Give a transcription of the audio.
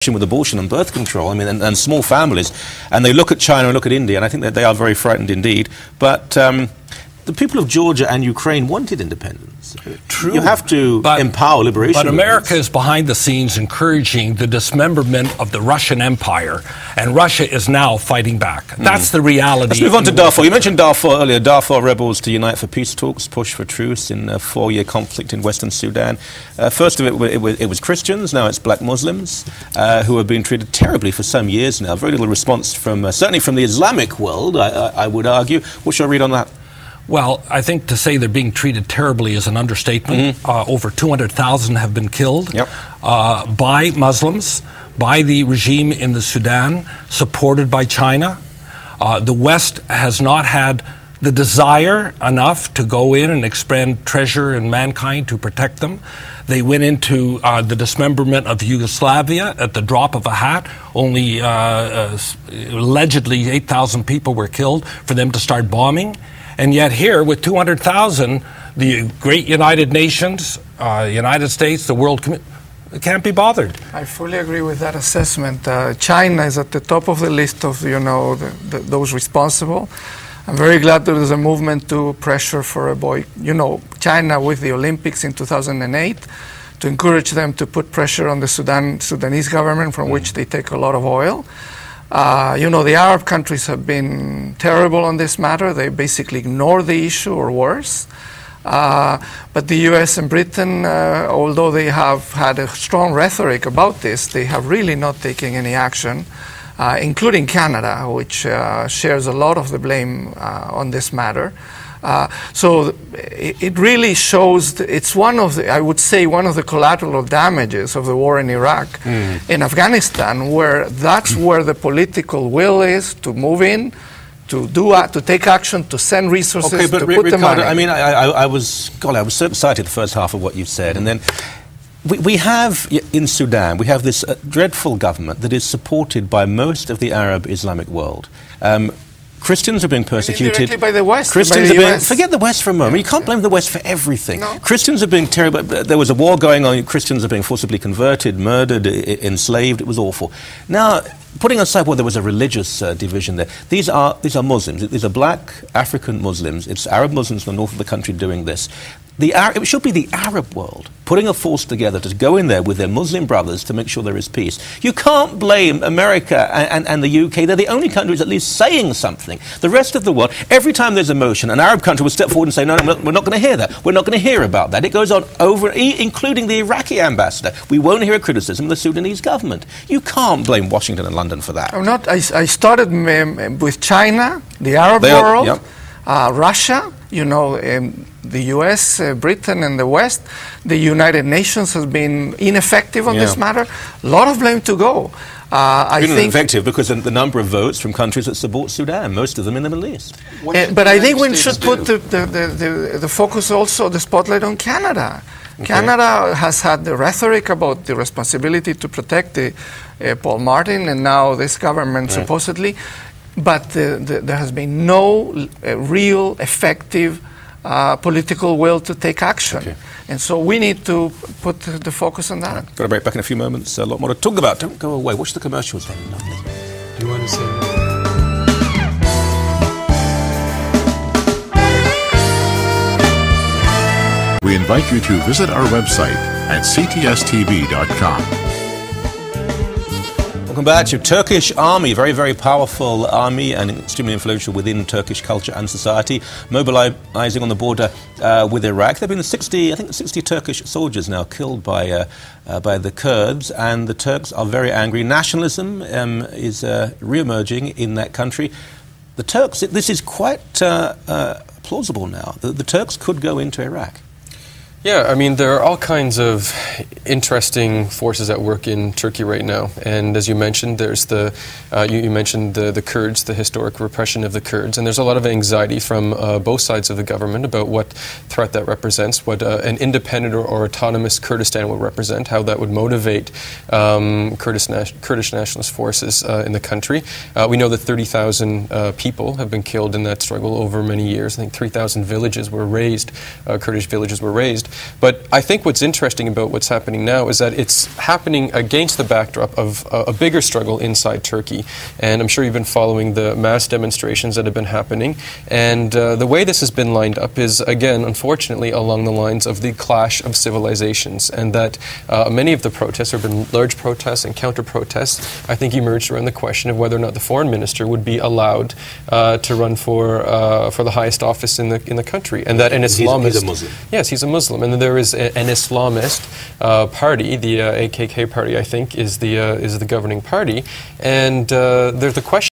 with abortion and birth control, I mean, and small families, and they look at China and look at India, and I think that they are very frightened indeed. But the people of Georgia and Ukraine wanted independence. True. You have to empower liberation. But America is behind the scenes encouraging the dismemberment of the Russian Empire, and Russia is now fighting back. That's the reality. Let's move on to Darfur. You mentioned Darfur earlier. Darfur rebels to unite for peace talks, push for truce in a 4-year conflict in Western Sudan. First of it was Christians, now it's black Muslims who have been treated terribly for some years now. Very little response from, certainly from the Islamic world, I would argue. What shall I read on that? Well, I think to say they're being treated terribly is an understatement. Over 200,000 have been killed by Muslims, by the regime in the Sudan, supported by China. The West has not had the desire enough to go in and expend treasure in mankind to protect them. They went into the dismemberment of Yugoslavia at the drop of a hat. Only allegedly 8,000 people were killed for them to start bombing. And yet here, with 200,000, the great United Nations, United States, the world can't be bothered. I fully agree with that assessment. China is at the top of the list of, those responsible. I'm very glad there is a movement to pressure for China with the Olympics in 2008, to encourage them to put pressure on the Sudanese government, from which they take a lot of oil. The Arab countries have been terrible on this matter. They basically ignore the issue or worse. But the US and Britain, although they have had a strong rhetoric about this, they have really not taken any action, including Canada, which shares a lot of the blame on this matter. So it really shows, it's I would say, one of the collateral damages of the war in Iraq, in Afghanistan, where that's where the political will is to move in, to take action, to send resources, to put the money. I mean, I was so excited the first half of what you said, and then we have in Sudan, we have this dreadful government that is supported by most of the Arab Islamic world. Christians are being persecuted by the West. Christians are being, forget the West for a moment. You can't blame the West for everything. No. Christians are being terrible. There was a war going on. Christians are being forcibly converted, murdered, enslaved. It was awful. Now, putting aside whether there was a religious division there, these are Muslims. These are black African Muslims. It's Arab Muslims in the north of the country doing this. It should be the Arab world putting a force together to go in there with their Muslim brothers to make sure there is peace. You can't blame America and the UK. They're the only countries at least saying something. The rest of the world, every time there's a motion, an Arab country will step forward and say, no, we're not going to hear that. We're not going to hear about that. It goes on over, including the Iraqi ambassador. We won't hear a criticism of the Sudanese government. You can't blame Washington and London for that. I started with China, the Arab world, Russia, the US, Britain, and the West. The United Nations has been ineffective on this matter. A lot of blame to go. I think ineffective because of the number of votes from countries that support Sudan, most of them in the Middle East. But I think we should put the focus also, the spotlight on Canada. Okay. Canada has had the rhetoric about the responsibility to protect Paul Martin, and now this government supposedly. But there has been no real effective political will to take action. Okay. And so we need to put the focus on that. Right. Got to break back in a few moments. A lot more to talk about. Don't go away. Watch the commercials. They're lovely. Do you want to say that? We invite you to visit our website at ctstv.com. Welcome back to Turkish army, very, very powerful army and extremely influential within Turkish culture and society, mobilizing on the border with Iraq. There have been 60 Turkish soldiers now killed by the Kurds, and the Turks are very angry. Nationalism is re-emerging in that country. The Turks, this is quite plausible now. The Turks could go into Iraq. Yeah, I mean, there are all kinds of interesting forces at work in Turkey right now. And as you mentioned, there's you mentioned the Kurds, the historic repression of the Kurds. And there's a lot of anxiety from both sides of the government about what threat that represents, what an independent or autonomous Kurdistan would represent, how that would motivate Kurdish nationalist forces in the country. We know that 30,000 people have been killed in that struggle over many years. I think 3,000 villages were razed, Kurdish villages were razed. But I think what's interesting about what's happening now is that it's happening against the backdrop of a bigger struggle inside Turkey. And I'm sure you've been following the mass demonstrations that have been happening. And the way this has been lined up is, again, unfortunately, along the lines of the clash of civilizations. And that many of the protests, there have been large protests and counter-protests, I think emerged around the question of whether or not the foreign minister would be allowed to run for the highest office in the country. And that an Islamist... He's a Muslim. Yes, he's a Muslim. And then there is an Islamist party, the AKK party, I think, is the governing party. And there's the question